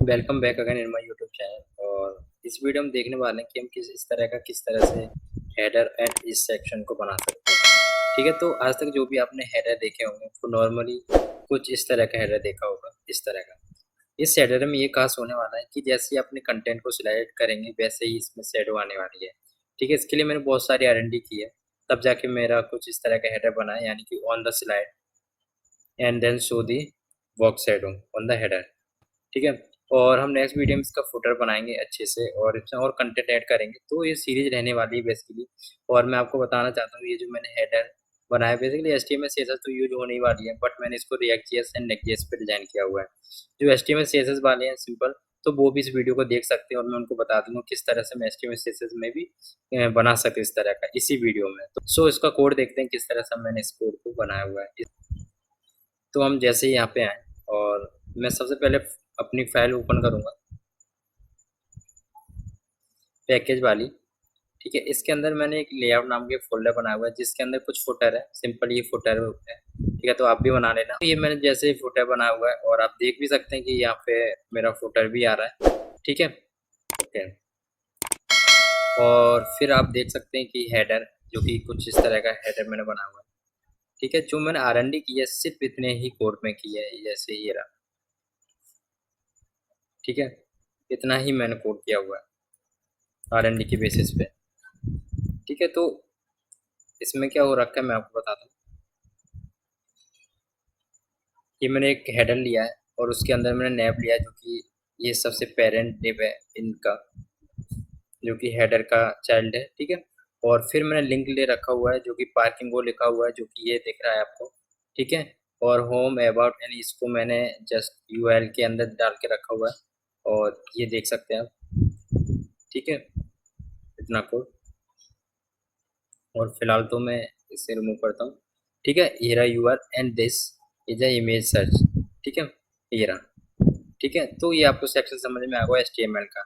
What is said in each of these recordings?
Welcome back again in my YouTube channel. और इस video में देखने वाले हैं कि हम किस तरह से हेडर एंड इस सेक्शन को बना सकते हैं। ठीक है, तो आज तक जो भी आपने हेडर देखे होंगे वो नॉर्मली कुछ इस तरह का हेडर देखा होगा, इस तरह का। इस हेडर में ये खास होने वाला है कि जैसे ही अपने कंटेंट को सिलेक्ट करेंगे वैसे ही इसमें शैडो आने वाली है। ठीक है, इसके लिए मैंने बहुत सारी R&D की है, तब जाके मेरा कुछ इस तरह का हेडर बना है, यानी कि on the slide and then show the box shadow on the header. ठीक है, और हम नेक्स्ट वीडियो में इसका फुटर बनाएँगे अच्छे से और इसमें और कंटेंट ऐड करेंगे, तो ये सीरीज़ रहने वाली है बेसिकली। और मैं आपको बताना चाहता हूँ, ये जो मैंने हेडर बनाया बेसिकली HTML CSS तो यूज़ होने ही वाली है, बट मैंने इसको React.js एंड Next.js पे डिज़ाइन किया हुआ है। जो HTML CSS वाले हैं सिंपल, तो वो भी इस वीडियो को देख सकते हैं और मैं उनको बता दूँगा किस तरह से मैं HTML CSS में भी बना सकते इस तरह का इसी वीडियो में। तो इसका कोड देखते हैं किस तरह से मैंने इस कोड को बनाया हुआ है। तो हम जैसे ही यहाँ पे आएँ और मैं सबसे पहले अपनी फ़ाइल ओपन करूँगा, पैकेज वाली। ठीक है, इसके अंदर मैंने एक लेआउट नाम के फ़ोल्डर बनाया हुआ है जिसके अंदर कुछ फुटर है, सिंपल ये फुटर है। ठीक है, तो आप भी बना लेना। तो ये मैंने जैसे ही फुटर बनाया हुआ है और आप देख भी सकते हैं कि यहाँ पे मेरा फुटर भी आ रहा है। ठीक है, ओके। और फिर आप देख सकते हैं कि हेडर, जो कि कुछ इस तरह का हेडर मैंने बनाया हुआ है। ठीक है, जो मैंने R&D की है सिर्फ़ इतने ही कोड में की है, जैसे ये रहा। ठीक है, इतना ही मैंने कोड किया हुआ है R&D की बेसिस पे। ठीक है, तो इसमें क्या हो रखा है मैं आपको बताता हूँ। ये मैंने एक हेडर लिया है और उसके अंदर मैंने नैब लिया है, जो कि ये सबसे पेरेंट डिव है इनका, जो कि हेडर का चाइल्ड है। ठीक है, और फिर मैंने लिंक ले रखा हुआ है जो कि पार्किंग वो लिखा हुआ है, जो कि ये दिख रहा है आपको। ठीक है, और होम अबाउट यानी इसको मैंने जस्ट URL के अंदर डाल के रखा हुआ है और ये देख सकते हैं आप। ठीक है, इतना कोड। और फिलहाल तो मैं इसे रिमूव करता हूँ। ठीक है, ये रहा UR and this is a image search. ठीक है, ये रहा। ठीक है, तो ये आपको सेक्शन समझ में आ गया HTML का।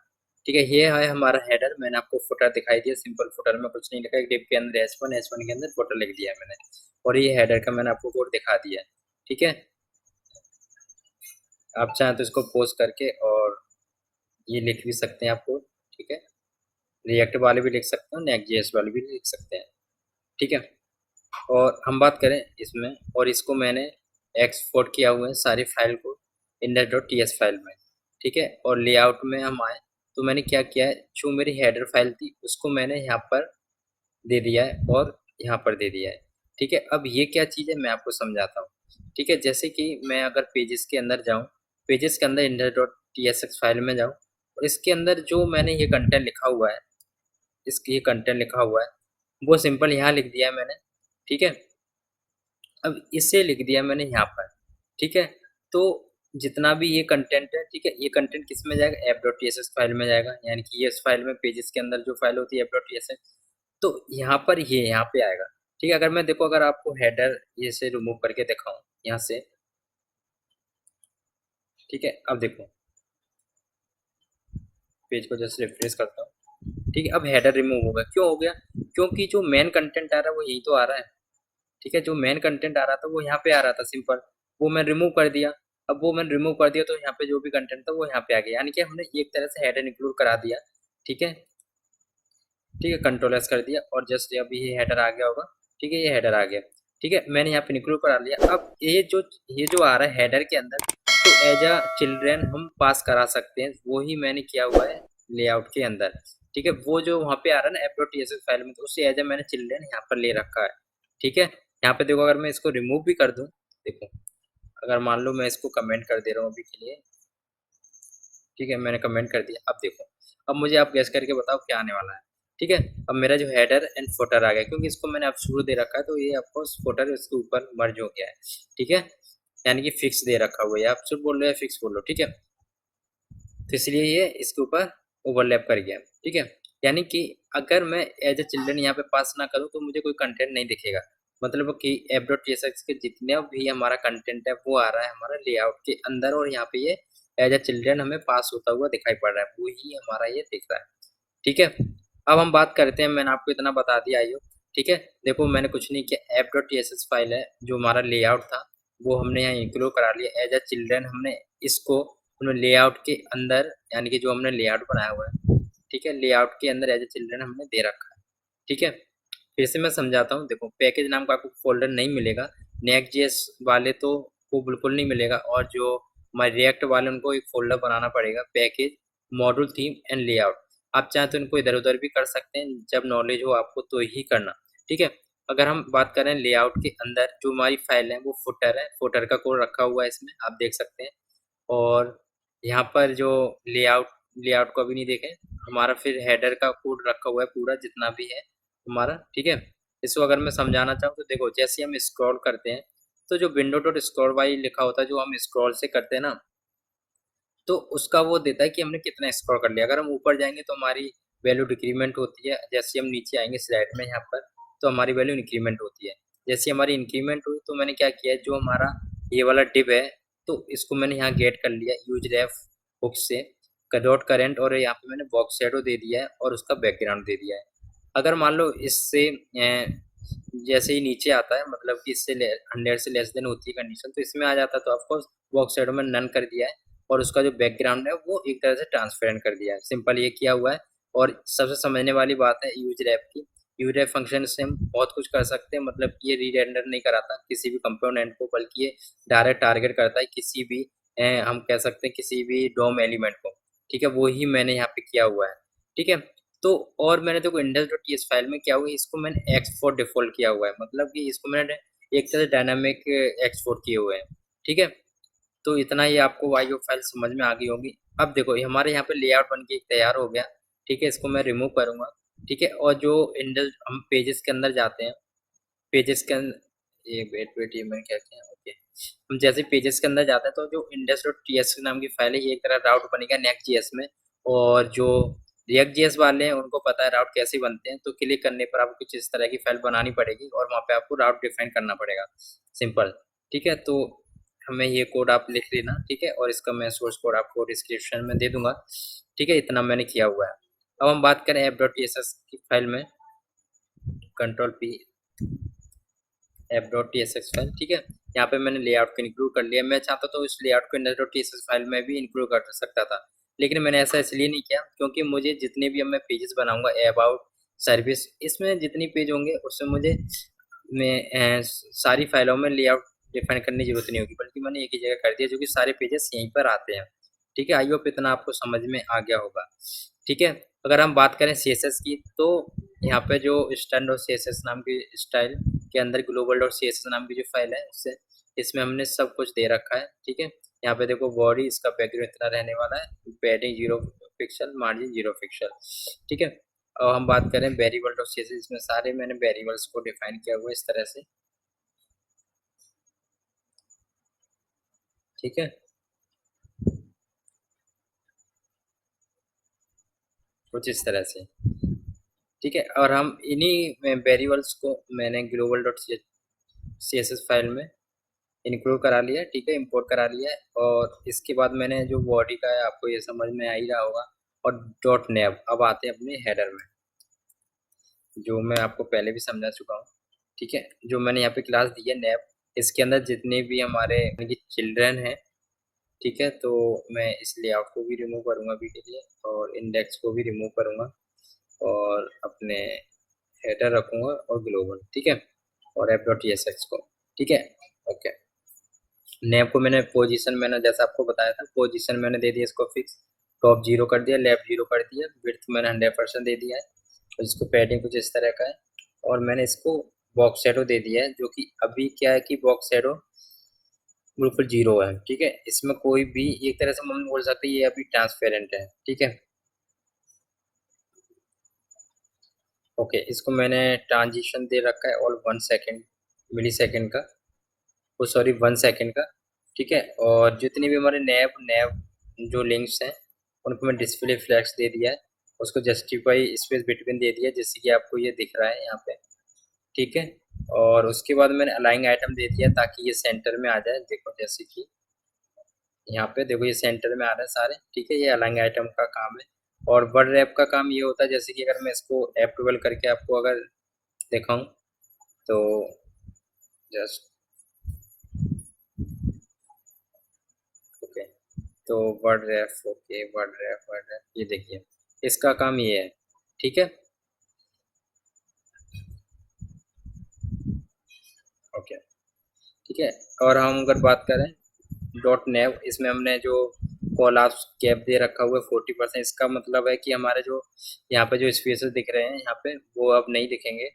ठीक है, ये है हमारा हेडर। मैंने आपको फुटर दिखाई दिया, सिंपल फुटर में कुछ नहीं लिखा, एक डिव के अंदर H1 के अंदर फुटर लिख दिया है मैंने। और ये हेडर का मैंने आपको कोड दिखा दिया है। ठीक है, आप चाहें तो इसको पोस्ट करके और ये लिख भी सकते हैं आपको। ठीक है, रिएक्ट वाले भी लिख सकते हैं, Next.js वाले भी लिख सकते हैं। ठीक है, और हम बात करें इसमें, और इसको मैंने एक्सपोर्ट किया हुआ है सारी फाइल को index.ts फाइल में। ठीक है, और लेआउट में हम आए तो मैंने क्या किया है, जो मेरी हेडर फाइल थी उसको मैंने यहाँ पर दे दिया है और यहाँ पर दे दिया है। ठीक है, अब ये क्या चीज़ है मैं आपको समझाता हूँ। ठीक है, जैसे कि मैं अगर पेजेस के अंदर जाऊँ, पेजेस के अंदर index.tsx फाइल में जाऊँ और इसके अंदर जो मैंने ये कंटेंट लिखा हुआ है, इसकी ये कंटेंट लिखा हुआ है, वो सिंपल यहाँ लिख दिया है मैंने। ठीक है, अब इसे लिख दिया मैंने यहाँ पर। ठीक है, तो जितना भी ये कंटेंट है, ठीक है, ये कंटेंट किस में जाएगा, app.tsx फाइल में जाएगा, यानी कि ये इस फाइल में पेजेस के अंदर जो फाइल होती है app.tsx, तो यहाँ पर ये यहाँ पे आएगा। ठीक है, अगर मैं देखो, अगर आपको हेडर ये से रिमूव करके दिखाऊं यहाँ से। ठीक है, अब देखो, पेज को जस्ट रिफ्रेश करता हूँ। ठीक है, अब हेडर रिमूव हो गया। क्यों हो गया? क्योंकि जो मेन कंटेंट आ रहा है वो यही तो आ रहा है। ठीक है, जो मेन कंटेंट आ रहा था वो यहाँ पे आ रहा था सिंपल, वो मैं रिमूव कर दिया। अब वो मैंने रिमूव कर दिया तो यहाँ पे जो भी कंटेंट था वो यहाँ पे आ गया, यानी कि हमने एक तरह से हेडर इंक्लूड करा दिया। ठीक है, ठीक है, कंट्रोल एस कर दिया और जस्ट अभी ये हेडर आ गया होगा। ठीक है, ये हेडर आ गया। ठीक है, मैंने यहाँ पे इंक्लूड करा लिया। अब ये जो आ रहा है हेडर के अंदर, तो एज अ चिल्ड्रेन हम पास करा सकते हैं, वो ही मैंने किया हुआ है लेआउट के अंदर। ठीक है, वो जो वहाँ पे आ रहा है ना app.tsx फाइल में, तो उसे एज अ मैंने चिल्ड्रेन यहाँ पर ले रखा है। ठीक है, यहाँ पे देखो, अगर मैं इसको रिमूव भी कर दूं, देखो, अगर मान लो मैं इसको कमेंट कर दे रहा हूँ अभी के लिए। ठीक है, मैंने कमेंट कर दिया। अब देखो, अब मुझे आप गैस करके बताओ क्या आने वाला है। ठीक है, अब मेरा जो हेडर एंड फुटर आ गया, क्योंकि इसको मैंने अब शुरू दे रखा है तो ये आपको फुटर इसके ऊपर मर्ज हो गया है। ठीक है, यानी कि फिक्स दे रखा हुआ है, आप शुरू बोल रहे हैं फिक्स बोल लो। ठीक है, तो इसलिए ये इसके ऊपर ओवरलैप कर गया। ठीक है, यानी कि अगर मैं एज ए चिल्ड्रन यहाँ पे पास ना करूँ तो मुझे कोई कंटेंट नहीं दिखेगा। मतलब कि app.tsx के जितने भी हमारा कंटेंट है वो आ रहा है हमारा लेआउट के अंदर, और यहाँ पे ये एज ए चिल्ड्रन हमें पास होता हुआ दिखाई पड़ रहा है, वो ही हमारा ये दिख रहा है। ठीक है, अब हम बात करते हैं, मैंने आपको इतना बता दिया आइयो। ठीक है, देखो, मैंने कुछ नहीं किया, app.tsx फाइल है जो हमारा लेआउट था वो हमने यहाँ इंक्लूड करा लिया, एज ए चिल्ड्रन हमने इसको उन्हें लेआउट के अंदर, यानी कि जो हमने लेआउट बनाया हुआ है, ठीक है, लेआउट के अंदर एज ए चिल्ड्रन हमने दे रखा है, ठीक है। फिर से मैं समझाता हूँ, देखो पैकेज नाम का आपको फ़ोल्डर नहीं मिलेगा, नेक्स्ट.जेएस वाले तो को बिल्कुल नहीं मिलेगा, और जो हमारे रिएक्ट वाले उनको एक फ़ोल्डर बनाना पड़ेगा, package, module theme and layout. आप चाहें तो इनको इधर-उधर भी कर सकते हैं, जब नॉलेज हो आपको तो ही करना, ठीक है। अगर हम बात करें लेआउट के अंदर जो हमारी फाइल है वो फुटर है, फुटर का कोड रखा हुआ है इसमें, आप देख सकते हैं। और यहाँ पर जो लेआउट लेआउट को अभी नहीं देखें, हमारा फिर हेडर का कोड रखा हुआ है पूरा जितना भी है हमारा, ठीक है। इसको अगर मैं समझाना चाहूँ तो देखो, जैसे हम स्क्रॉल करते हैं तो जो विंडो डॉट स्क्रॉल बाय लिखा होता है, जो हम स्क्रॉल से करते हैं ना, तो उसका वो देता है कि हमने कितना स्क्रॉल कर लिया। अगर हम ऊपर जाएँगे तो हमारी वैल्यू डिक्रीमेंट होती है, जैसे हम नीचे आएँगे स्लाइड में यहाँ पर, तो हमारी वैल्यू इंक्रीमेंट होती है। जैसे हमारी इंक्रीमेंट हुई तो मैंने क्या किया है, जो हमारा ये वाला डिव है, तो इसको मैंने यहाँ गेट कर लिया यूज रेफ हुक से, डॉट करंट, और यहाँ पे मैंने बॉक्स शैडो दे दिया है और उसका बैकग्राउंड दे दिया है। अगर मान लो इससे जैसे ही नीचे आता है, मतलब कि इससे 100 से लेस देन होती है कंडीशन, तो इसमें आ जाता है, तो ऑफकोर्स बॉक्स शैडो में नन कर दिया है, और उसका जो बैकग्राउंड है वो एक तरह से ट्रांसपेरेंट कर दिया है। सिंपल ये किया हुआ है। और सबसे समझने वाली बात है यूज रैप की। यूज रैप फंक्शन से हम बहुत कुछ कर सकते हैं, मतलब ये री-रेंडर नहीं कराता किसी भी कंपोनेंट को, बल्कि ये डायरेक्ट टारगेट करता है किसी भी हम कह सकते हैं किसी भी डोम एलिमेंट को, ठीक है। वो ही मैंने यहाँ पे किया हुआ है, ठीक है। तो और मैंने देखो index.ts फाइल में क्या हुआ है, इसको मैंने एक्सपोर्ट डिफ़ॉल्ट किया हुआ है, मतलब कि इसको मैंने एक तरह से डायनामिक एक्सपोर्ट किए हुए हैं, ठीक है। तो इतना ही आपको आईओ फाइल समझ में आ गई होगी। अब देखो ये हमारे यहाँ पे लेआउट बन के तैयार हो गया, ठीक है। इसको मैं रिमूव करूँगा, ठीक है। और जो इंडल हम पेजेस के अंदर जाते हैं, पेजेस के अंदर ये वेट ये मैंने क्या किया, ओके। हम जैसे पेजेस के अंदर जाते हैं तो जो index.ts नाम की फाइल है, ये एक तरह राउट बनेगा next.js में। और जो react.js वाले हैं उनको पता है राउट कैसे बनते हैं, तो क्लिक करने पर आपको कुछ इस तरह की फाइल बनानी पड़ेगी और वहाँ पे आपको राउट डिफाइन करना पड़ेगा, सिंपल, ठीक है। तो हमें ये कोड आप लिख लेना, ठीक है, और इसका मैं सोर्स कोड आपको डिस्क्रिप्शन में दे दूंगा, ठीक है। इतना मैंने किया हुआ है। अब हम बात करें app.tss की फाइल में, कंट्रोल पी, app.tsx फाइल, ठीक है। यहाँ पे मैंने लेआउट को इंक्लूड कर लिया। मैं चाहता तो इस लेआउट को index.tsx फाइल में भी इंक्लूड कर सकता था, लेकिन मैंने ऐसा इसलिए नहीं किया क्योंकि मुझे जितने भी अब मैं पेजेस बनाऊंगा अबाउट सर्विस, इसमें जितनी पेज होंगे उसमें मुझे सारी फाइलों में लेआउट डिफाइन करने की जरूरत नहीं होगी, बल्कि मैंने एक ही जगह कर दिया जो कि सारे पेजेस यहीं पर आते हैं, ठीक है। आई होप इतना आपको समझ में आ गया होगा, ठीक है। अगर हम बात करें सीएसएस की, तो यहाँ पे जो स्टैंड और सीएसएस नाम की स्टाइल के अंदर ग्लोबल डॉट सीएसएस नाम की जो फाइल है, उससे इसमें हमने सब कुछ दे रखा है, ठीक है। यहाँ पे देखो बॉडी, इसका बैकग्राउंड इतना रहने वाला है, पैडिंग 0 पिक्सल, मार्जिन 0 पिक्सल, ठीक है। और हम बात करें वेरिएबल डॉट सीएसएस, इसमें सारे मैंने वेरिएबल्स को डिफाइन किया हुआ है इस तरह से, ठीक है, कुछ इस तरह से, ठीक है। और हम इन्हीं वेरिएबल्स को मैंने ग्लोबल डॉट सीएसएस फाइल में इंक्लूड करा लिया, ठीक है, इंपोर्ट करा लिया है। और इसके बाद मैंने जो बॉडी का है आपको ये समझ में आ ही रहा होगा। और डॉट नैब, अब आते हैं अपने हेडर में, जो मैं आपको पहले भी समझा चुका हूँ, ठीक है। जो मैंने यहाँ पे क्लास दी है नैब, इसके अंदर जितने भी हमारे चिल्ड्रन हैं, ठीक है, तो मैं इस लेआउट को भी रिमूव करूँगा अभी के लिए, और इंडेक्स को भी रिमूव करूँगा, और अपने हेडर रखूँगा और ग्लोबल, ठीक है, और ऐप डॉट टीएसएक्स को, ठीक है, ओके। नेम को मैंने पोजीशन, मैंने जैसा आपको बताया था, पोजीशन मैंने दे दिया इसको फिक्स, टॉप 0 कर दिया, लेफ्ट 0 कर दिया, विड्थ मैंने 100% दे दिया है, और इसको पैडिंग कुछ इस तरह का है। और मैंने इसको बॉक्स शैडो दे दिया है, जो कि अभी क्या है कि बॉक्स शैडो बिल्कुल 0 है, ठीक है। इसमें कोई भी एक तरह से हम बोल सकते हैं ये अभी ट्रांसपेरेंट है, ठीक है, ओके। इसको मैंने ट्रांजिशन दे रखा है और 1 सेकेंड, मिली सेकेंड का, वो सॉरी 1 सेकेंड का, ठीक है। और जितनी भी हमारे नैब नैब जो लिंक्स हैं उनको मैं डिस्प्ले फ्लैग्स दे दिया है, उसको जस्टिफाई स्पेस बिटवीन दे दिया, जैसे कि आपको ये दिख रहा है यहाँ पे, ठीक है। और उसके बाद मैंने अलाइंग आइटम दे दिया ताकि ये सेंटर में आ जाए, देखो जैसे कि यहाँ पे देखो ये सेंटर में आ रहा है सारे, ठीक है, ये अलाइंग आइटम का काम है। और वर्ड रैप का काम ये होता है, जैसे कि अगर मैं इसको F12 करके आपको अगर दिखाऊं, तो जस्ट ओके, तो वर्ड रेफ, ओके, वर्ड रेफ ये देखिए, इसका काम ये है, ठीक है। ओके, ठीक है। और हम अगर बात करें डॉट नेव, इसमें हमने जो कॉलआउट्स गैप दे रखा हुआ है 40%, इसका मतलब है कि हमारे जो यहाँ पे जो स्पेसेस दिख रहे हैं यहाँ पे वो अब नहीं दिखेंगे।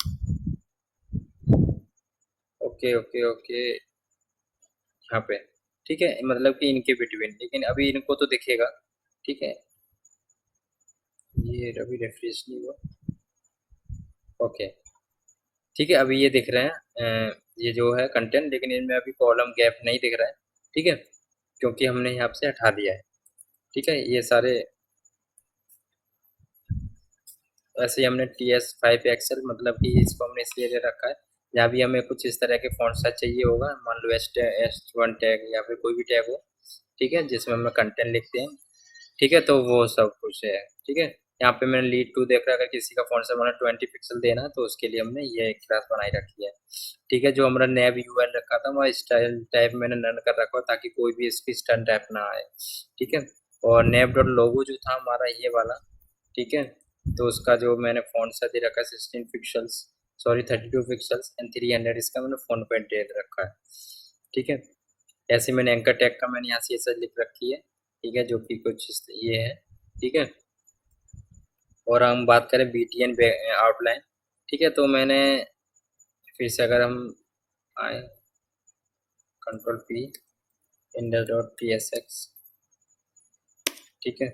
ओके ओके ओके, यहाँ पे ठीक है, मतलब कि इनके बिटवीन, लेकिन अभी इनको तो दिखेगा, ठीक है। ये अभी रेफ्रेश नहीं हुआ, ओके, ठीक है। अभी ये दिख रहे हैं ये जो है कंटेंट, लेकिन इनमें अभी कॉलम गैप नहीं दिख रहा है, ठीक है, क्योंकि हमने यहाँ से हटा दिया है, ठीक है। ये सारे ऐसे ही हमने TS5 एक्सेल, मतलब कि इसको हमने इसलिए ले रखा है, जहाँ भी हमें कुछ इस तरह के फॉन्ट साइज चाहिए होगा, मान लो S1 टैग या फिर कोई भी टैग हो, ठीक है, जिसमें हम कंटेंट लिखते हैं, ठीक है, तो वो सब कुछ है, ठीक है। यहाँ पे मैंने लीड टू देख रहा है, अगर किसी का फॉन्ट साइज मैंने 20 पिक्सल देना है तो उसके लिए हमने ये एक क्लास बनाई रखी है, ठीक है। जो हमारा नैब यूआर रखा था वह स्टाइल टाइप मैंने नन कर रखा है, ताकि कोई भी इसकी स्टाइल टाइप ना आए, ठीक है। और नैब डॉट लोगो जो था हमारा ये वाला, ठीक है, तो उसका जो मैंने फॉन्ट साइज दे रखा है 16 पिक्सल्स, सॉरी 32 पिक्सल्स एंड 300, इसका मैंने फॉन्ट पेंट दे रखा है, ठीक है। ऐसे मैंने एंकर टैग का मैंने यहाँ CSS लिख रखी है, ठीक है, जो कि कुछ ये है, ठीक है। और हम बात करें BTN आउटलाइन, ठीक है, तो मैंने फिर से अगर हम आए Ctrl+P index.tsx, ठीक है,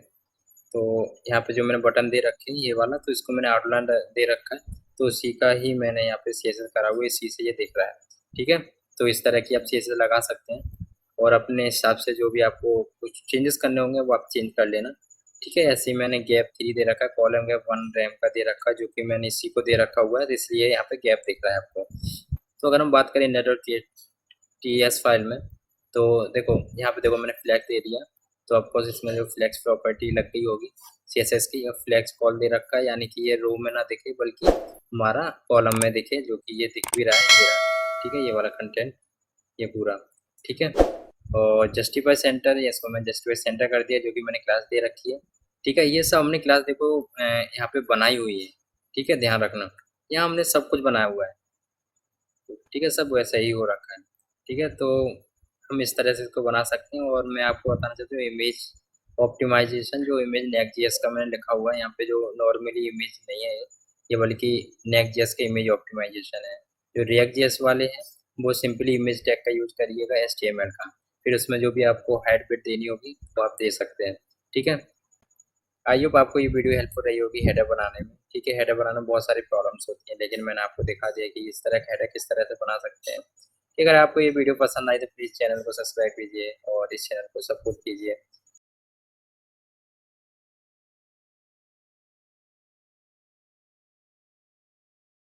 तो यहाँ पे जो मैंने बटन दे रखे हैं ये वाला, तो इसको मैंने आउटलाइन दे रखा है, तो उसी का ही मैंने यहाँ पे CSS करा हुआ है, इसी से ये दिख रहा है, ठीक है। तो इस तरह की आप CSS लगा सकते हैं, और अपने हिसाब से जो भी आपको कुछ चेंजेस करने होंगे वो आप चेंज कर लेना, ठीक है। ऐसे ही मैंने गैप 3 दे रखा है, कॉलम गैप 1 रैम का दे रखा है, जो कि मैंने इसी को दे रखा हुआ है, तो इसलिए यहाँ पे गैप दिख रहा है आपको। तो अगर हम बात करें नेटवर्क TS फाइल में, तो देखो यहाँ पे देखो मैंने फ्लैग दे दिया, तो आपको इसमें जो फ्लैक्स प्रॉपर्टी लग गई होगी CSS की, या फ्लैक्स कॉल दे रखा है, यानी कि ये रो में ना दिखे बल्कि हमारा कॉलम में दिखे, जो कि ये दिख भी रहा है मेरा, ठीक है, ये वाला कंटेंट, ये पूरा, ठीक है। और जस्टिफाई सेंटर, ये इसको मैं जस्टिफाई सेंटर कर दिया, जो कि मैंने क्लास दे रखी है, ठीक है। ये सब हमने क्लास देखो यहाँ पे बनाई हुई है, ठीक है, ध्यान रखना, यहाँ हमने सब कुछ बनाया हुआ है, ठीक है, सब वैसा ही हो रखा है, ठीक है। तो हम इस तरह से इसको बना सकते हैं। और मैं आपको बताना चाहता हूँ इमेज ऑप्टिमाइजेशन, जो इमेज नेक्स्ट.js का मैंने लिखा हुआ है यहाँ पे, जो नॉर्मली इमेज नहीं है ये, बल्कि नेक्स्ट.js का इमेज ऑप्टिमाइजेशन है। जो React.js वाले हैं वो सिंपली इमेज टैग का यूज करिएगा HTML का, फिर उसमें जो भी आपको हाइट बिट देनी होगी तो आप दे सकते हैं, ठीक है। आई होप आपको ये वीडियो हेल्पफुल रही होगी हेडर बनाने में, ठीक है। हेडर बनाने में बहुत सारी प्रॉब्लम्स होती हैं, लेकिन मैंने आपको दिखा दिया कि इस तरह का हेडर किस तरह से बना सकते हैं। अगर आपको ये वीडियो पसंद आई तो प्लीज़ चैनल को सब्सक्राइब कीजिए और इस चैनल को सपोर्ट कीजिए।